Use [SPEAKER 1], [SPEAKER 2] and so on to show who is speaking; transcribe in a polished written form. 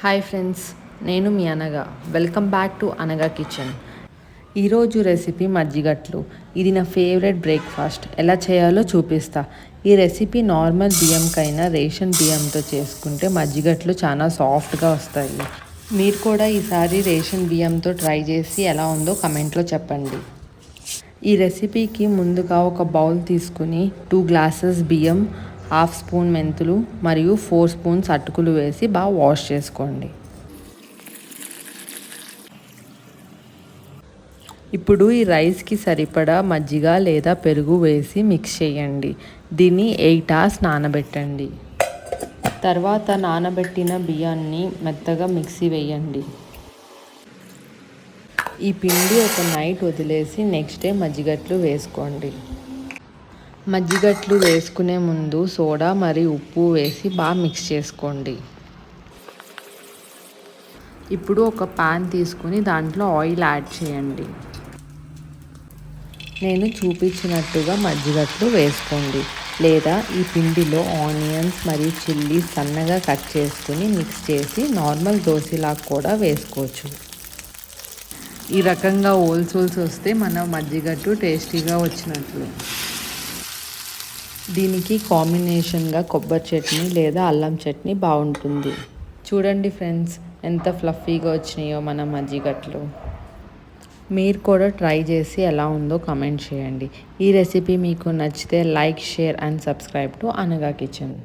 [SPEAKER 1] Hi friends, నేను మీ అనగా. Welcome back to అనగా కిచెన్. ఈరోజు రెసిపీ మజ్జిగట్లు. ఇది నా ఫేవరెట్ బ్రేక్ఫాస్ట్. ఎలా చేయాలో చూపిస్తా. ఈ రెసిపీ నార్మల్ బియ్యంకైనా రేషన్ బియ్యంతో చేసుకుంటే మజ్జిగట్లు చాలా సాఫ్ట్గా వస్తాయి. మీరు కూడా ఈసారి రేషన్ బియ్యంతో ట్రై చేసి ఎలా ఉందో కమెంట్లో చెప్పండి. ఈ రెసిపీకి ముందుగా ఒక బౌల్ తీసుకుని 2 గ్లాసెస్ బియ్యం, 1/2 స్పూన్ మెంతులు మరియు 4 స్పూన్స్ అటుకులు వేసి బాగా వాష్ చేసుకోండి. ఇప్పుడు ఈ రైస్కి సరిపడా మజ్జిగ లేదా పెరుగు వేసి మిక్స్ చేయండి. దీన్ని 8 hours నానబెట్టండి. తర్వాత నానబెట్టిన బియ్యాన్ని మెత్తగా మిక్సీ వేయండి. ఈ పిండి ఒక నైట్ వదిలేసి నెక్స్ట్ డే మజ్జిగట్లు వేసుకోండి. మజ్జిగట్లు వేసుకునే ముందు సోడా మరియు ఉప్పు వేసి బాగా మిక్స్ చేసుకోండి. ఇప్పుడు ఒక పాన్ తీసుకుని దాంట్లో ఆయిల్ యాడ్ చేయండి. నేను చూపించినట్టుగా మజ్జిగట్లు వేసుకోండి. లేదా ఈ పిండిలో ఆనియన్స్ మరియు చిల్లీస్ సన్నగా కట్ చేసుకుని మిక్స్ చేసి నార్మల్ దోశలాగా కూడా వేసుకోవచ్చు. ఈ రకంగా ఓల్స్ వస్తే మన మజ్జిగట్టు టేస్టీగా వచ్చినట్లు. దీనికి కాంబినేషన్గా కొబ్బరి చట్నీ లేదా అల్లం చట్నీ బాగుంటుంది. చూడండి ఫ్రెండ్స్, ఎంత ఫ్లఫీగా వచ్చినాయో మన మజ్జిగట్లు. మీరు కూడా ట్రై చేసి ఎలా ఉందో కమెంట్ చేయండి. ఈ రెసిపీ మీకు నచ్చితే like, share and subscribe to అనగా కిచెన్.